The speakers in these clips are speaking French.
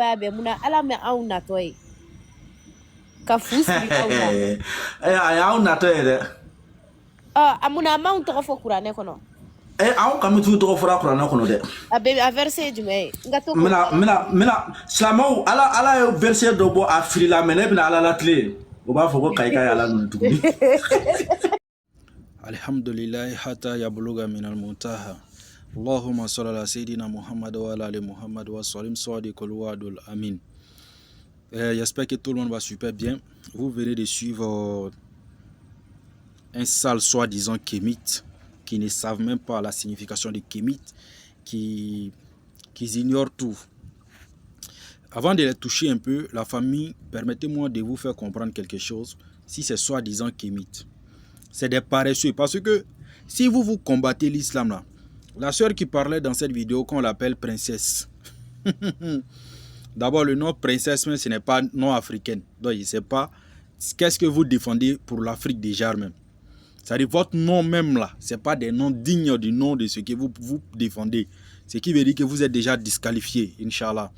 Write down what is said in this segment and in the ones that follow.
Babe, muna ala me au na toy. Ka fusiri au na. Au na toy de. Amuna mount to fo kurane kono. Au kami tu to fora kurane kono de. Baby a verse jume. Ngato ko. Mina slamo ala verse do bo afri la mene bina ala la tle. O ba fo ko kai ala no tuguni. Alhamdulillah hatta yabluga min al-muntaha. Allahumma salli ala Sayyidina Muhammad wa ala ali Muhammad wa sallim sadiqul wadul amin. J'espère que tout le monde va super bien. Vous venez de suivre un sale soi-disant kémite qui ne savent même pas la signification de kémite, qui ignorent tout. Avant de les toucher un peu, la famille, permettez-moi de vous faire comprendre quelque chose. Si c'est soi-disant kémite, c'est des paresseux. Parce que si vous combattez l'islam là, la sœur qui parlait dans cette vidéo qu'on l'appelle princesse. D'abord, le nom princesse, mais ce n'est pas nom africain. Donc, je ne sais pas qu'est-ce que vous défendez pour l'Afrique déjà même. C'est-à-dire, votre nom même là, ce n'est pas des noms dignes du nom de ce que vous défendez. Ce qui veut dire que vous êtes déjà disqualifié, Inch'Allah.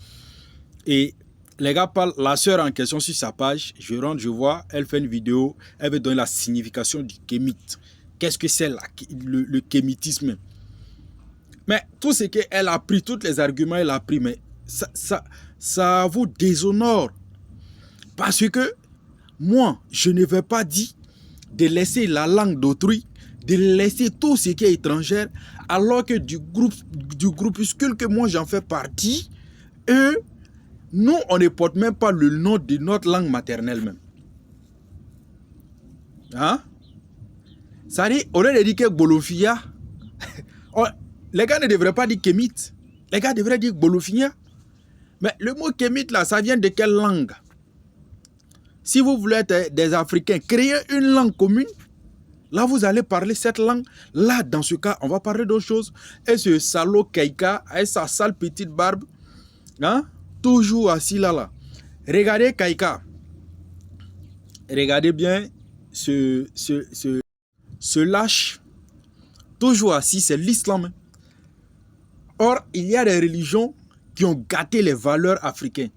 Et les gars parlent, la sœur en question sur sa page, je rentre, je vois, elle fait une vidéo, elle veut donner la signification du kémite. Qu'est-ce que c'est le kémitisme? Mais tout ce qu'elle a pris, tous les arguments elle a pris, mais ça vous déshonore. Parce que moi, je ne vais pas dire de laisser la langue d'autrui, de laisser tout ce qui est étranger, alors que du groupuscule que moi j'en fais partie, eux, nous, on ne porte même pas le nom de notre langue maternelle même. Hein? Ça dit, on aurait dit que Bolofia, les gars ne devraient pas dire kémite. Les gars devraient dire Bolofia. Mais le mot kémite là, ça vient de quelle langue? Si vous voulez être des Africains, créer une langue commune, là vous allez parler cette langue. Là, dans ce cas, on va parler d'autre chose. Et ce salaud Keïka, avec sa sale petite barbe, hein? Toujours assis là. Regardez Keïka. Regardez bien ce lâche. Toujours assis, c'est l'islam. Or, il y a des religions qui ont gâté les valeurs africaines.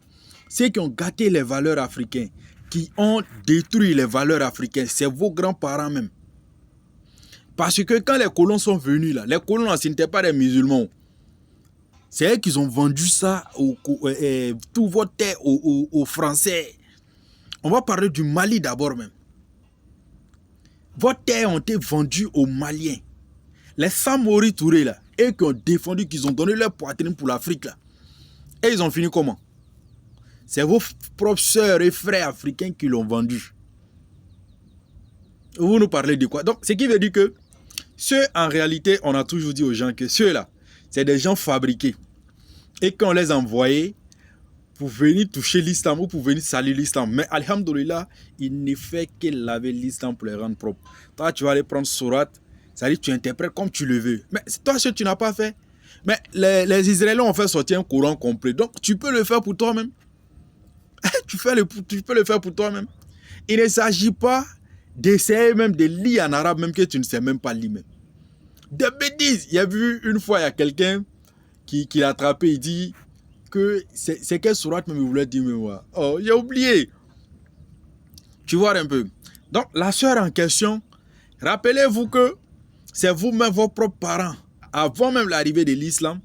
Ceux qui ont gâté les valeurs africaines, qui ont détruit les valeurs africaines, c'est vos grands-parents même. Parce que quand les colons sont venus là, les colons, ce n'étaient pas des musulmans. C'est eux qui ont vendu ça, tout votre terre aux Français. On va parler du Mali d'abord même. Vos terres ont été vendues aux Maliens. Les Samori Touré là, eux qui ont défendu, qui ont donné leur poitrine pour l'Afrique là. Et ils ont fini comment? C'est vos propres sœurs et frères africains qui l'ont vendu. Vous nous parlez de quoi? Donc, ce qui veut dire que ceux, en réalité, on a toujours dit aux gens que ceux-là, c'est des gens fabriqués. Et qu'on les envoyait pour venir toucher l'islam ou pour venir salir l'islam. Mais, alhamdoulilah, il ne fait que laver l'islam pour les rendre propres. Toi, tu vas aller prendre Surat, ça dit tu interprètes comme tu le veux. Mais toi, ce que tu n'as pas fait. Mais les Israéliens ont fait sortir un Coran complet. Donc, tu peux le faire pour toi-même. Tu peux le faire pour toi-même. Il ne s'agit pas d'essayer même de lire en arabe, même que tu ne sais même pas lire même. Des bêtises. Il y a vu une fois, il y a quelqu'un qui l'a attrapé, il dit que c'est quelle sourate même il voulait dire, mais moi. Oh, j'ai oublié. Tu vois un peu. Donc, la sœur en question, rappelez-vous que c'est vous-même, vos propres parents, avant même l'arrivée de l'islam,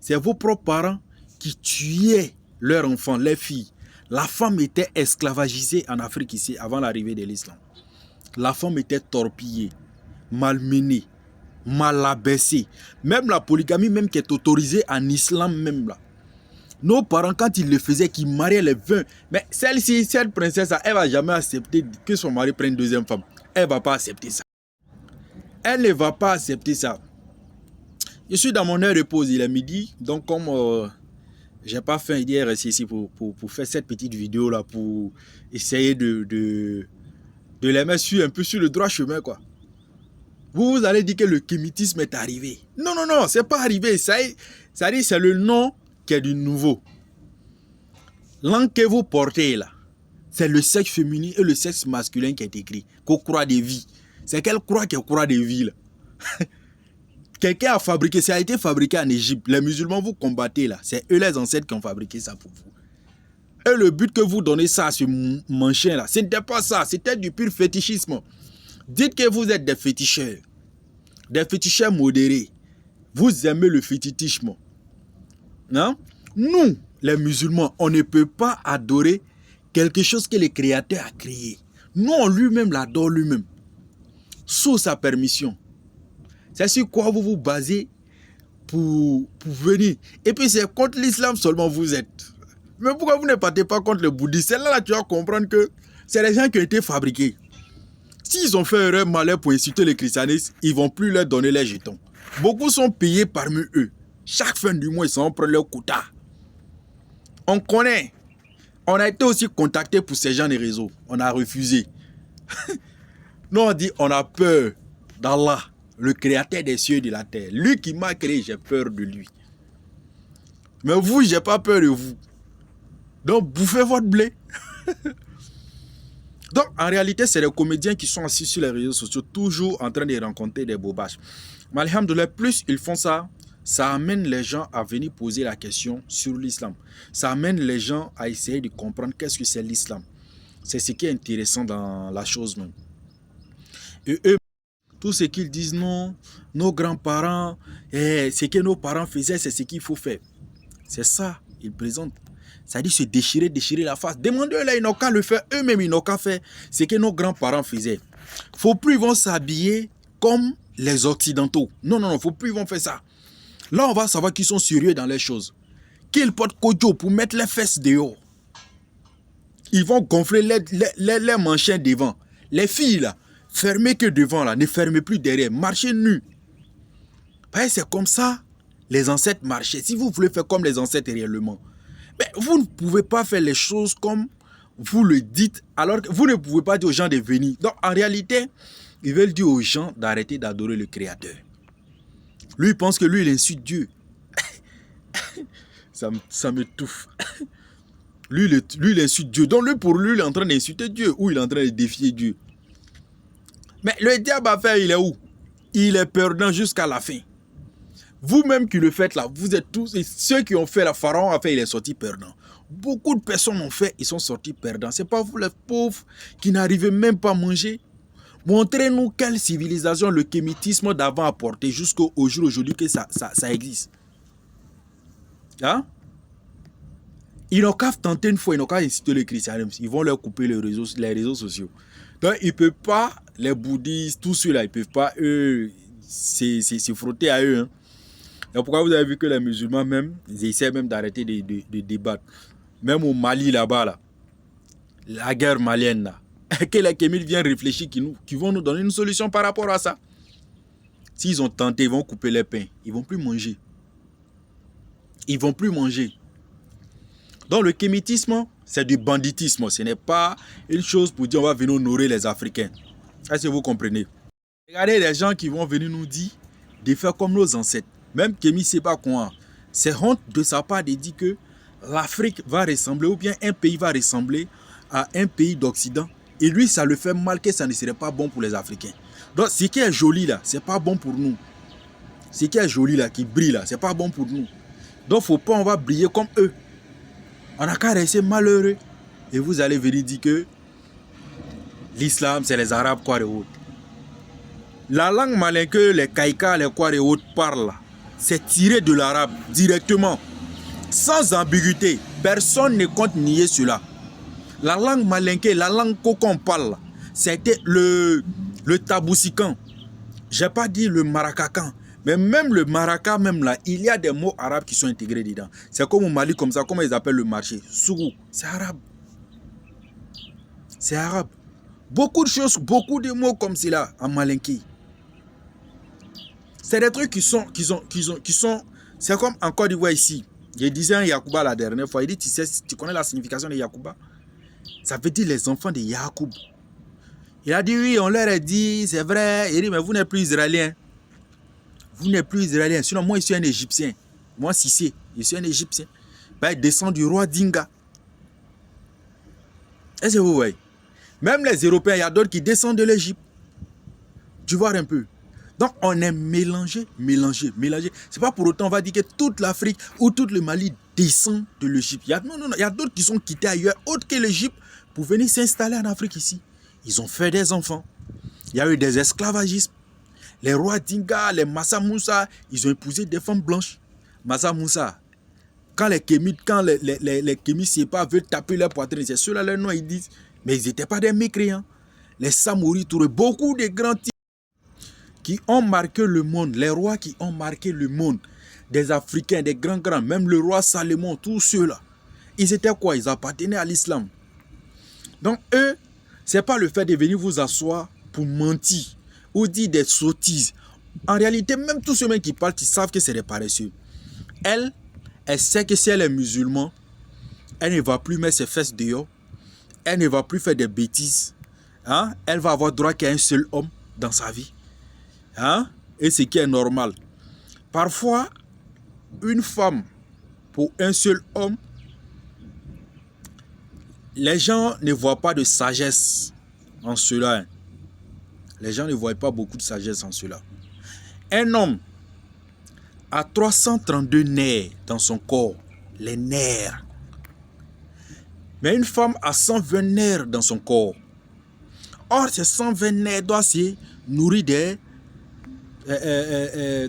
c'est vos propres parents qui tuaient leurs enfants, les filles. La femme était esclavagisée en Afrique ici avant l'arrivée de l'islam. La femme était torpillée, malmenée, mal abaissée. Même la polygamie même qui est autorisée en islam même là. Nos parents quand ils le faisaient, qu'ils mariaient les 20. Mais celle-ci, cette princesse, elle ne va jamais accepter que son mari prenne une deuxième femme. Elle ne va pas accepter ça. Elle ne va pas accepter ça. Je suis dans mon heure de pause, il est midi. Donc comme je n'ai pas fait hier ici pour faire cette petite vidéo là, pour essayer de les mettre un peu sur le droit chemin quoi. Vous allez dire que le kémitisme est arrivé. Non, non, non, c'est pas arrivé. Ça dit, c'est le nom qui est du nouveau. L'an que vous portez là, c'est le sexe féminin et le sexe masculin qui est écrit. Qu'on croit des vies. C'est quelle croix qui croit des vies là. Quelqu'un a fabriqué, ça a été fabriqué en Égypte. Les musulmans vous combattez là. C'est eux les ancêtres qui ont fabriqué ça pour vous. Et le but que vous donnez ça à ce manchin-là, ce n'était pas ça, c'était du pur fétichisme. Dites que vous êtes des féticheurs modérés. Vous aimez le fétichisme. Non? Nous, les musulmans, on ne peut pas adorer quelque chose que le Créateur a créé. Nous, on lui-même l'adore lui-même. Sous sa permission. C'est sur quoi vous vous basez pour venir. Et puis c'est contre l'islam seulement vous êtes. Mais pourquoi vous ne partez pas contre le bouddhisme? C'est là tu vas comprendre que c'est les gens qui ont été fabriqués. S'ils ont fait erreur malheur pour insulter le christianisme, ils ne vont plus leur donner les jetons. Beaucoup sont payés parmi eux. Chaque fin du mois, ils s'en prennent leur quota. On connaît. On a été aussi contacté pour ces gens de réseaux. On a refusé. Nous, on dit on a peur d'Allah, le créateur des cieux et de la terre. Lui qui m'a créé, j'ai peur de lui. Mais vous, j'ai pas peur de vous. Donc, bouffez votre blé. Donc, en réalité, c'est les comédiens qui sont assis sur les réseaux sociaux, toujours en train de rencontrer des bobages. Mais alhamdoulilah, plus ils font ça, ça amène les gens à venir poser la question sur l'islam. Ça amène les gens à essayer de comprendre qu'est-ce que c'est l'islam. C'est ce qui est intéressant dans la chose même. Et eux, tout ce qu'ils disent, non, nos grands-parents, ce que nos parents faisaient, c'est ce qu'il faut faire. C'est ça, ils présentent. Ça dit se déchirer la face. Demandez-leur, là, ils n'ont qu'à le faire. Eux-mêmes, ils n'ont qu'à faire ce que nos grands-parents faisaient. Faut plus ils vont s'habiller comme les Occidentaux. Non, non, non, faut plus ils vont faire ça. Là, on va savoir qu'ils sont sérieux dans les choses. Qu'ils portent kojo pour mettre les fesses dehors. Ils vont gonfler les manchettes devant. Les filles, là, fermez que devant, là, ne fermez plus derrière. Marchez nus. C'est comme ça, les ancêtres marchaient. Si vous voulez faire comme les ancêtres réellement, mais vous ne pouvez pas faire les choses comme vous le dites, alors que vous ne pouvez pas dire aux gens de venir. Donc, en réalité, ils veulent dire aux gens d'arrêter d'adorer le Créateur. Lui, il pense que lui, il insulte Dieu. ça m'étouffe. Lui, il insulte Dieu. Donc, lui, pour lui, il est en train d'insulter Dieu ou il est en train de défier Dieu. Mais le diable à faire, il est où? Il est perdant jusqu'à la fin. Vous-même qui le faites là, vous êtes tous, et ceux qui ont fait la pharaon a fait, il est sorti perdant. Beaucoup de personnes ont fait, ils sont sortis perdants. C'est pas vous les pauvres qui n'arrivez même pas à manger. Montrez-nous quelle civilisation le kémitisme d'avant a porté jusqu'au jour aujourd'hui que ça existe. Hein? Ils n'ont qu'à tenter une fois, ils n'ont qu'à inciter le christianisme. Ils vont leur couper les réseaux sociaux. Donc ils ne peuvent pas, les bouddhistes, tous ceux-là, ils ne peuvent pas, eux, se frotter à eux. Hein. Et pourquoi vous avez vu que les musulmans même, ils essaient même d'arrêter de débattre. Même au Mali là-bas, là, la guerre malienne là, que les Kémites viennent réfléchir, qui vont nous donner une solution par rapport à ça. S'ils ont tenté, ils vont couper les pains. Ils ne vont plus manger. Ils ne vont plus manger. Donc le kémitisme, c'est du banditisme. Ce n'est pas une chose pour dire on va venir honorer les Africains. Est-ce que vous comprenez? Regardez les gens qui vont venir nous dire de faire comme nos ancêtres. Même Kémy, c'est pas quoi. C'est honte de sa part de dire que l'Afrique va ressembler, ou bien un pays va ressembler à un pays d'Occident. Et lui, ça le fait mal que ça ne serait pas bon pour les Africains. Donc, ce qui est joli là, c'est pas bon pour nous. Ce qui est joli là, qui brille là, c'est pas bon pour nous. Donc, faut pas, on va briller comme eux. On n'a qu'à rester malheureux. Et vous allez venir dire que l'islam, c'est les Arabes, quoi, et autres. La langue malin que les Kaïka, les quoi, et autres parlent là, c'est tiré de l'arabe directement, sans ambiguïté. Personne ne compte nier cela. La langue malinké, la langue qu'on parle, c'était le taboussican. Je n'ai pas dit le maracacan, mais même le maraca, même là, il y a des mots arabes qui sont intégrés dedans. C'est comme au Mali, comme ça, comment ils appellent le marché. Sougou, c'est arabe. C'est arabe. Beaucoup de choses, beaucoup de mots comme cela en malinké. C'est des trucs qui sont, c'est comme en Côte d'Ivoire ici. Je disais à Yacouba la dernière fois, il dit, tu connais la signification de Yacouba? Ça veut dire les enfants de Yacoub. Il a dit, oui, on leur a dit, c'est vrai. Il dit, mais vous n'êtes plus israélien. Vous n'êtes plus israélien. Sinon, moi, je suis un Égyptien. Moi, Sissé, je suis un Égyptien. Ben, il descend du roi Dinga. Est-ce que vous voyez? Même les Européens, il y a d'autres qui descendent de l'Égypte. Tu vois un peu. Donc, on est mélangé. C'est pas pour autant, on va dire que toute l'Afrique ou tout le Mali descend de l'Égypte. Non, il y a d'autres qui sont quittés ailleurs, autres que l'Égypte, pour venir s'installer en Afrique ici. Ils ont fait des enfants. Il y a eu des esclavagismes. Les rois Dinga, les Massa Moussa, ils ont épousé des femmes blanches. Massa Moussa, quand les Kémites, les Kémites, c'est pas, veulent taper leur poitrine, c'est ceux-là, leur nom, ils disent, mais ils n'étaient pas des mécréants. Les Samouri Touré, beaucoup de grands types qui ont marqué le monde, les rois qui ont marqué le monde, des Africains, des grands, même le roi Salomon, tous ceux-là, ils étaient quoi? Ils appartenaient à l'islam. Donc eux, c'est pas le fait de venir vous asseoir pour mentir ou dire des sottises. En réalité, même tous ceux qui parlent, ils savent que c'est des paresseux. Elle sait que si elle est musulmane, elle ne va plus mettre ses fesses dehors, elle ne va plus faire des bêtises. Hein? Elle va avoir droit qu'à un seul homme dans sa vie. Hein? Et ce qui est normal. Parfois, une femme pour un seul homme, les gens ne voient pas de sagesse en cela. Hein. Les gens ne voient pas beaucoup de sagesse en cela. Un homme a 332 nerfs dans son corps, les nerfs. Mais une femme a 120 nerfs dans son corps. Or, ces 120 nerfs doivent se nourrir des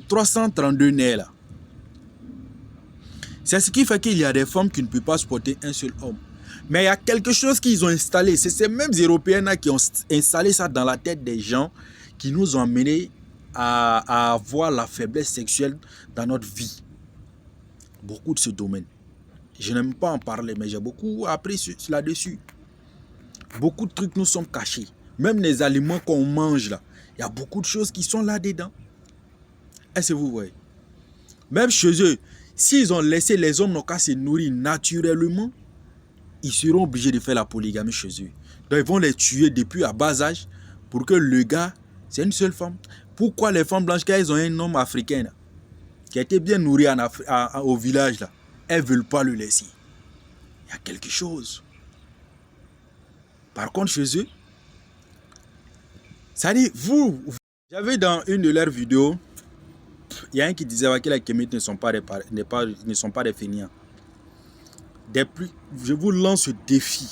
332 nerfs là. C'est ce qui fait qu'il y a des femmes qui ne peuvent pas supporter un seul homme. Mais il y a quelque chose qu'ils ont installé. C'est ces mêmes Européens là qui ont installé ça dans la tête des gens qui nous ont amenés à avoir la faiblesse sexuelle dans notre vie. Beaucoup de ce domaine. Je n'aime pas en parler, mais j'ai beaucoup appris là-dessus. Beaucoup de trucs nous sont cachés. Même les aliments qu'on mange là, il y a beaucoup de choses qui sont là-dedans. Est-ce que vous voyez? Même chez eux, s'ils ont laissé les hommes n'ont qu'à se nourrir naturellement, ils seront obligés de faire la polygamie chez eux. Donc ils vont les tuer depuis à bas âge pour que le gars, c'est une seule femme. Pourquoi les femmes blanches, quand elles ont un homme africain là, qui a été bien nourri au village là, elles ne veulent pas le laisser? Il y a quelque chose. Par contre, chez eux, ça dit, j'avais dans une de leurs vidéos, il y a un qui disait que les Kémites ne sont pas des fainéants. Je vous lance ce défi.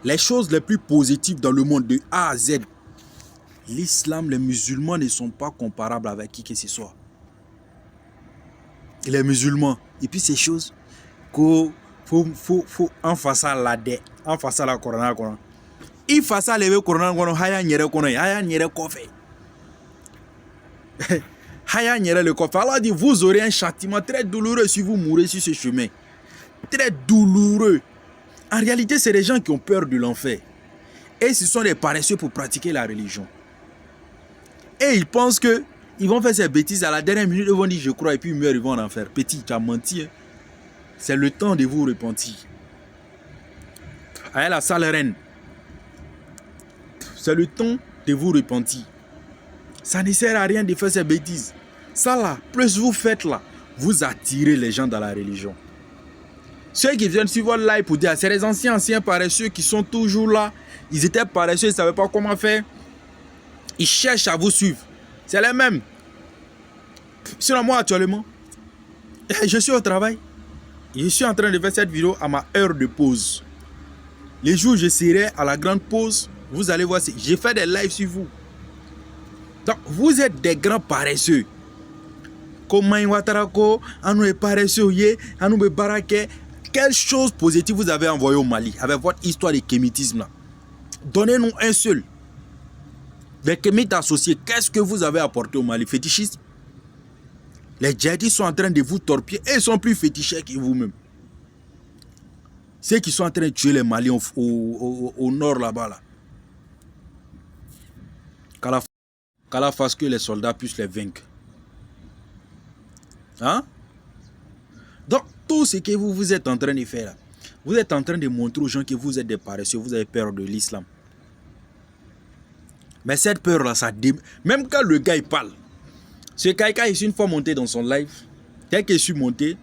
Les choses les plus positives dans le monde de A à Z, l'islam, les musulmans ne sont pas comparables avec qui que ce soit. Les musulmans, et puis ces choses qu'il faut en face à la dé, en face à la corona. Il face à lever corona, haya nyere kono, haya nyere kofe. Haya nyere le kofe. Allah dit, vous aurez un châtiment très douloureux si vous mourrez sur ce chemin. Très douloureux. En réalité, c'est des gens qui ont peur de l'enfer. Et ce sont des paresseux pour pratiquer la religion. Et ils pensent que ils vont faire ces bêtises à la dernière minute, ils vont dire je crois et puis ils meurent, ils vont en enfer. Petit, tu as menti. Hein? C'est le temps de vous repentir. Allez la sale reine. C'est le temps de vous repentir. Ça ne sert à rien de faire ces bêtises. Ça là, plus vous faites là, vous attirez les gens dans la religion. Ceux qui viennent suivre votre live pour dire, c'est les anciens paresseux qui sont toujours là. Ils étaient paresseux, ils ne savaient pas comment faire. Ils cherchent à vous suivre. C'est les mêmes. Sinon moi actuellement, je suis au travail. Je suis en train de faire cette vidéo à ma heure de pause. Les jours où je serai à la grande pause, vous allez voir, j'ai fait des lives sur vous. Donc vous êtes des grands paresseux. Comment Ouattarako, Anou est paresseux, Anou est baraké. Quelle chose positive vous avez envoyé au Mali avec votre histoire de kémitisme là? Donnez-nous un seul. Les kémites associés, qu'est-ce que vous avez apporté au Mali? Fétichisme? Les djihadistes sont en train de vous torpiller et ils sont plus fétichés que vous-même. Ceux qui sont en train de tuer les Maliens au nord là-bas là. Qu'à la fasse que les soldats puissent les vaincre. Hein? Donc, tout ce que vous êtes en train de faire là, vous êtes en train de montrer aux gens que vous êtes des paresseux, vous avez peur de l'islam. Mais cette peur-là, même quand le gars il parle, ce Kaika est une fois monté dans son live, dès qu'il est monté,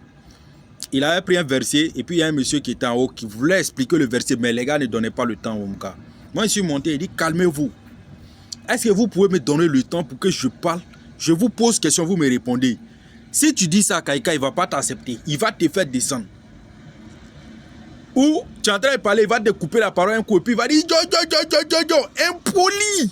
il avait pris un verset et puis il y a un monsieur qui était en haut qui voulait expliquer le verset, mais les gars ne donnaient pas le temps au gars. Moi, je suis monté, il dit calmez-vous. Est-ce que vous pouvez me donner le temps pour que je parle? Je vous pose question, vous me répondez. Si tu dis ça à Kaika, il ne va pas t'accepter. Il va te faire descendre. Ou tu es en train de parler, il va te couper la parole un coup et puis il va dire impoli.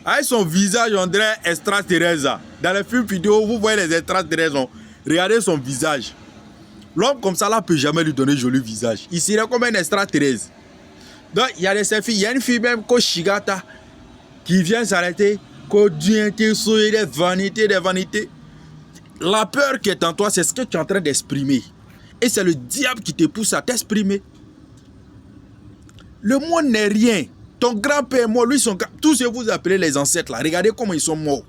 Avec son visage, on dirait extraterrestre. Dans les films vidéo, vous voyez les extraterrestres. Regardez son visage. L'homme comme ça là peut jamais lui donner joli visage. Il serait comme un extraterrestre. Donc il y a des filles, il y a une fille même Shigata qui vient s'arrêter, des vanités. La peur qui est en toi, c'est ce que tu es en train d'exprimer. Et c'est le diable qui te pousse à t'exprimer. Le monde n'est rien. Ton grand-père est mort, lui, tous ceux que vous appelez les ancêtres là, regardez comment ils sont morts.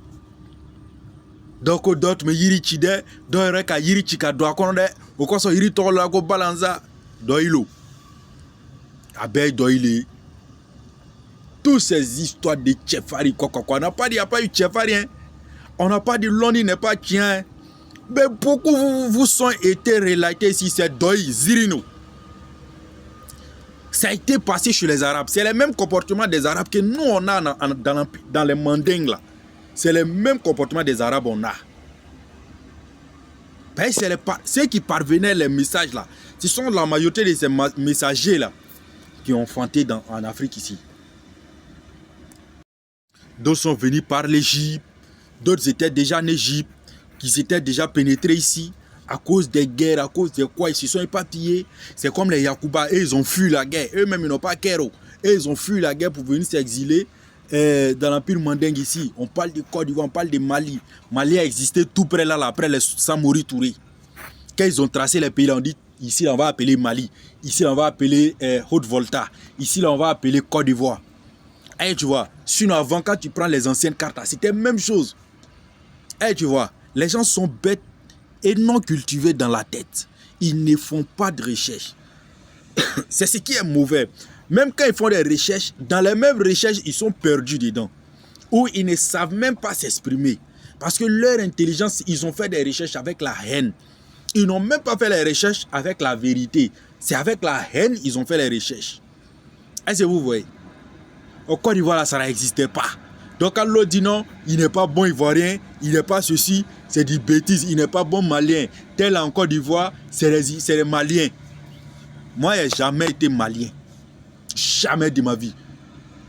Donc, d'autres, mais yiri chide, d'autres, ka yiri chika doa konde, au quoi sont yiri tolo go balanza, doilo. Abeille doile. Toutes ces histoires de Tchefari, quoi. On n'a pas dit, il n'y a pas eu Tchefari, hein. On n'a pas dit Loni n'est pas tien. Mais beaucoup vous sont été relatés ici, c'est Doi, Zirino. Ça a été passé chez les Arabes. C'est le même comportement des Arabes que nous, on a dans les Mandingues, là. C'est le même comportement des Arabes, on a. Ben, c'est ceux qui parvenaient les messages, là. Ce sont la majorité de ces messagers, là, qui ont fanté en Afrique, ici. D'autres sont venus par l'Égypte. D'autres étaient déjà en Égypte, qui s'étaient déjà pénétrés ici. À cause des guerres, à cause de quoi ils se sont éparpillés. C'est comme les Yakuba, eux, ils ont fui la guerre. Eux-mêmes, ils n'ont pas Kero. Eux, ils ont fui la guerre pour venir s'exiler dans l'Empire Mandingue ici. On parle de Côte d'Ivoire, on parle de Mali. Mali a existé tout près là, après les Samori Touré. Quand ils ont tracé les pays, là, on dit, ici, là, on va appeler Mali. Ici, là, on va appeler Haute-Volta. Ici, là, on va appeler Côte d'Ivoire. Et tu vois, sinon, avant, quand tu prends les anciennes cartes, c'était la même chose. Et tu vois, les gens sont bêtes et non cultivés dans la tête. Ils ne font pas de recherche. C'est ce qui est mauvais. Même quand ils font des recherches, dans les mêmes recherches, ils sont perdus dedans. Ou ils ne savent même pas s'exprimer. Parce que leur intelligence, ils ont fait des recherches avec la haine. Ils n'ont même pas fait les recherches avec la vérité. C'est avec la haine qu'ils ont fait les recherches. Est-ce que vous voyez? Au Côte d'Ivoire, là, ça n'existait pas. Donc quand l'autre dit non, il n'est pas bon ivoirien, il n'est pas ceci, c'est des bêtises, il n'est pas bon malien. Tel en Côte d'Ivoire, c'est les Maliens. Moi, je n'ai jamais été malien. Jamais de ma vie.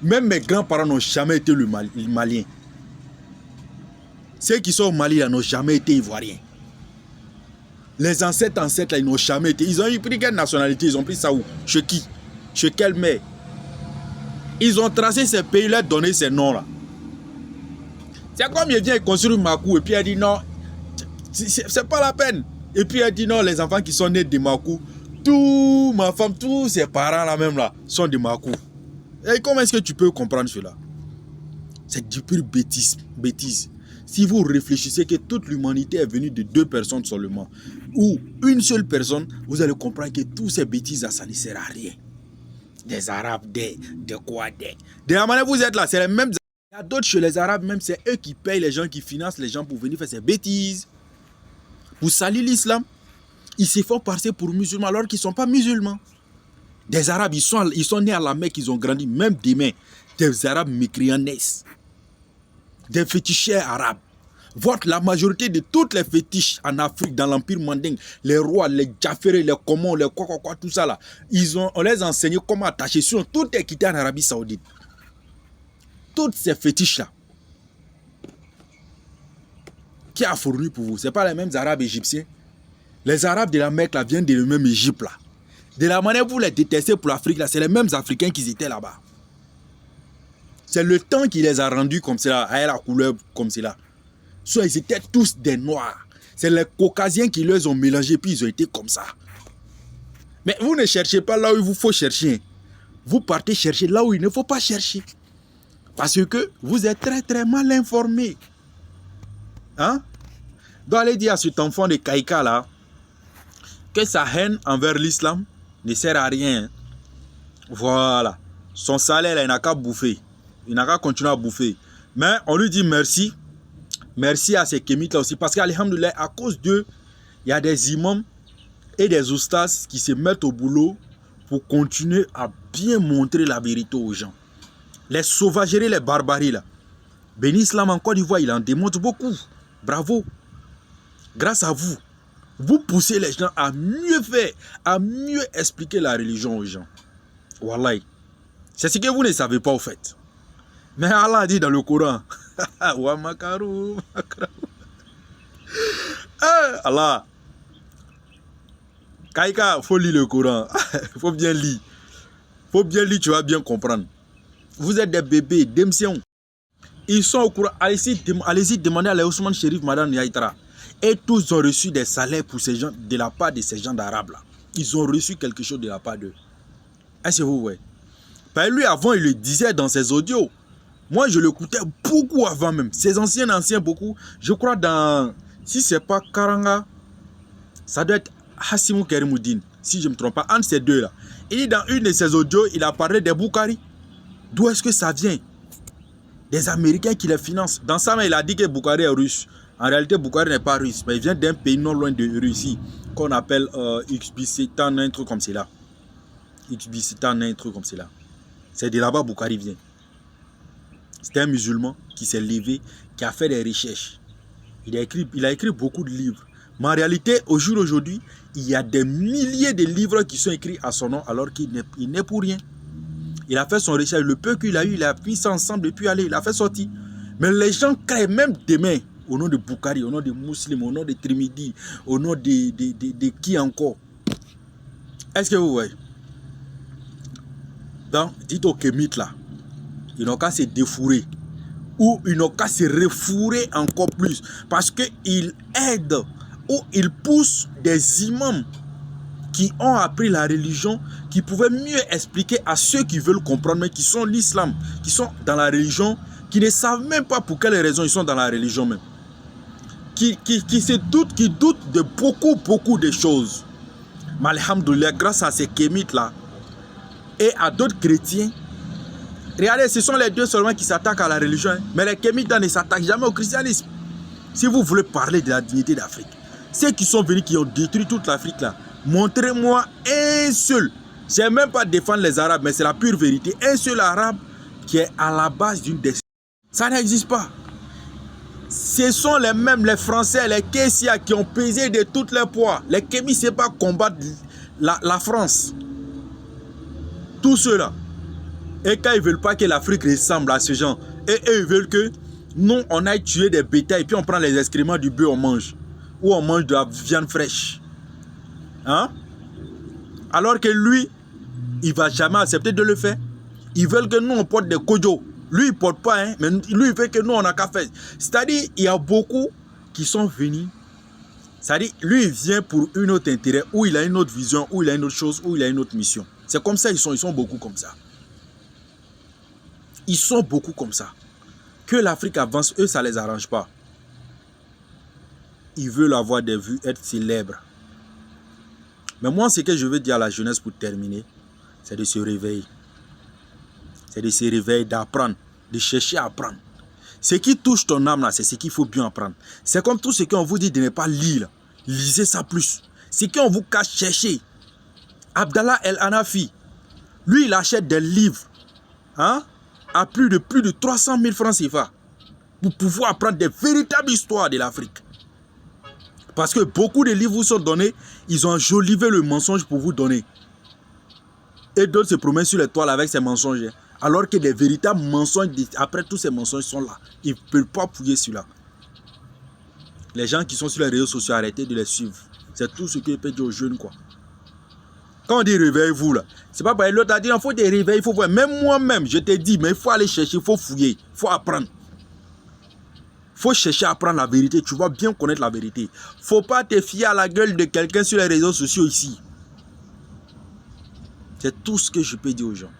Même mes grands-parents n'ont jamais été le malien. Ceux qui sont au Mali, n'ont jamais été ivoiriens. Les ancêtres, là, ils n'ont jamais été. Ils ont pris quelle nationalité? Ils ont pris ça où? Chez qui? Chez quelle mère? Ils ont tracé ces pays-là, donné ces noms-là. C'est comme il vient construire Makou et puis il dit non, c'est pas la peine. Et puis il dit non, les enfants qui sont nés de Makou, tout ma femme, tous ses parents là même là, sont de Makou. Et comment est-ce que tu peux comprendre cela? C'est du pur bêtise. Si vous réfléchissez que toute l'humanité est venue de 2 personnes seulement, ou une seule personne, vous allez comprendre que toutes ces bêtises là, ça ne sert à rien. Des Arabes, de quoi, de la manière vous êtes là, c'est les mêmes. Il y a d'autres chez les Arabes, même c'est eux qui payent les gens, qui financent les gens pour venir faire ces bêtises. Pour salir l'islam, ils se font passer pour musulmans alors qu'ils ne sont pas musulmans. Des Arabes, ils sont nés à la Mecque, ils ont grandi, même demain. Des Arabes mécréants naissent. Des féticheurs arabes. La majorité de toutes les fétiches en Afrique, dans l'Empire Mandingue, les rois, les Djaférés, les Comons, les quoi, tout ça là, on les a enseigné comment attacher. Sinon, tout est quitté en Arabie Saoudite. Toutes ces fétiches-là, qui a fourni pour vous? Ce n'est pas les mêmes Arabes égyptiens. Les Arabes de la Mecque là, viennent de la même Égypte là. De la manière vous les détestez pour l'Afrique là, c'est les mêmes Africains qui étaient là-bas. C'est le temps qui les a rendus comme cela, à la couleur comme cela. Soit ils étaient tous des noirs. C'est les Caucasiens qui les ont mélangés, puis ils ont été comme ça. Mais vous ne cherchez pas là où il vous faut chercher. Vous partez chercher là où il ne faut pas chercher. Parce que vous êtes très très mal informé. Hein? Donc allez dire à cet enfant de Kaika là que sa haine envers l'islam ne sert à rien. Voilà. Son salaire là, il n'a qu'à bouffer. Il n'a qu'à continuer à bouffer. Mais on lui dit merci. Merci à ces kémites là aussi. Parce qu'alhamdoulilah, à cause d'eux, il y a des imams et des oustas qui se mettent au boulot pour continuer à bien montrer la vérité aux gens. les sauvageries, les barbaries là. Ben Islam en Côte d'Ivoire, il en démontre beaucoup. Bravo. Grâce à vous, vous poussez les gens à mieux faire, à mieux expliquer la religion aux gens. Wallahi. C'est ce que vous ne savez pas au fait. Mais Allah dit dans le Coran, Wa makaru, Allah. Kaïka, il faut lire le Coran. Il faut bien lire. Il faut bien lire, tu vas bien comprendre. Vous êtes des bébés, des messieurs. Ils sont au courant. Allez-y demander à Ousmane Chérif, Madame Yaïtara. Et tous ont reçu des salaires pour ces gens, de la part de ces gens d'Arabes là. Ils ont reçu quelque chose de la part d'eux. Est-ce que vous voyez? Parce que lui, avant, il le disait dans ses audios. Moi, je l'écoutais beaucoup avant même. Ses anciens, beaucoup. Je crois dans... Si ce n'est pas Karanga, ça doit être Hassimou Kerimoudine. Si je ne me trompe pas, entre ces deux-là. Il dit dans une de ses audios, il a parlé des Boukari. D'où est-ce que ça vient? Des Américains qui les financent. Dans ça, il a dit que Boukari est russe. En réalité, Boukari n'est pas russe. Mais il vient d'un pays non loin de Russie. Qu'on appelle Uzbekistan, un truc comme cela. Uzbekistan, un truc comme cela. C'est de là-bas Boukari vient. C'est un musulman qui s'est levé, qui a fait des recherches. Il a écrit beaucoup de livres. Mais en réalité, au jour d'aujourd'hui, il y a des milliers de livres qui sont écrits à son nom alors qu'il n'est pour rien. Il a fait son recherche. Le peu qu'il a eu, il a pris ça ensemble depuis aller. Il a fait sortir. Mais les gens créent même demain au nom de Boukari, au nom de musulmans, au nom de Trimidi, au nom de qui encore? Est-ce que vous voyez? Donc, dites aux Kémites là, ils n'ont qu'à se défourrer. Ou ils n'ont qu'à se refourrer encore plus. Parce qu'ils aident ou ils poussent des imams qui ont appris la religion, qui pouvaient mieux expliquer à ceux qui veulent comprendre, mais qui sont l'islam, qui sont dans la religion, qui ne savent même pas pour quelles raisons ils sont dans la religion même. Qui doutent de beaucoup de choses. Mais alhamdoulilah, grâce à ces kémites là, et à d'autres chrétiens, regardez, ce sont les deux seulement qui s'attaquent à la religion, hein. Mais les kémites ne s'attaquent jamais au christianisme. Si vous voulez parler de la dignité d'Afrique, ceux qui sont venus, qui ont détruit toute l'Afrique là, montrez-moi un seul. Je n'ai même pas défendre les Arabes, mais c'est la pure vérité. Un seul Arabe qui est à la base d'une des... Ça n'existe pas. Ce sont les mêmes, les Français, les Kessia qui ont pesé de toutes les poids. Les Kémis, c'est pas combattre la France. Tous ceux-là. Et quand ils ne veulent pas que l'Afrique ressemble à ce genre, et eux, ils veulent que nous, on aille tuer des bétails, puis on prend les excréments du bœuf, on mange. Ou on mange de la viande fraîche. Hein? Alors que lui, il ne va jamais accepter de le faire. Ils veulent que nous, on porte des kojo. Lui, il ne porte pas, hein, mais lui, il veut que nous, on n'a qu'à faire. C'est-à-dire, il y a beaucoup qui sont venus. C'est-à-dire, lui, il vient pour un autre intérêt, ou il a une autre vision, ou il a une autre chose, ou il a une autre mission. C'est comme ça, ils sont beaucoup comme ça. Ils sont beaucoup comme ça. Que l'Afrique avance, eux, ça ne les arrange pas. Ils veulent avoir des vues, être célèbres. Mais moi, ce que je veux dire à la jeunesse pour terminer, c'est de se réveiller. C'est de se réveiller, d'apprendre, de chercher à apprendre. Ce qui touche ton âme, là, c'est ce qu'il faut bien apprendre. C'est comme tout ce qu'on vous dit de ne pas lire. Lisez ça plus. Ce qu'on vous cache, chercher. Abdallah El Hanafi, lui, il achète des livres, hein, à plus de 300 000 francs CFA pour pouvoir apprendre des véritables histoires de l'Afrique. Parce que beaucoup de livres vous sont donnés, ils ont enjolivé le mensonge pour vous donner. Et d'autres se promènent sur les toiles avec ces mensonges. Alors que les véritables mensonges, après tous ces mensonges sont là. Ils ne peuvent pas fouiller celui-là. Les gens qui sont sur les réseaux sociaux, arrêtez de les suivre. C'est tout ce que je peux dire aux jeunes, quoi. Quand on dit réveillez-vous là, c'est pas parce que l'autre a dit il faut des réveils, il faut voir. Même moi-même, je te dis, mais il faut aller chercher, il faut fouiller, il faut apprendre. Il faut chercher à apprendre la vérité, tu vas bien connaître la vérité. Il ne faut pas te fier à la gueule de quelqu'un sur les réseaux sociaux ici. C'est tout ce que je peux dire aux gens.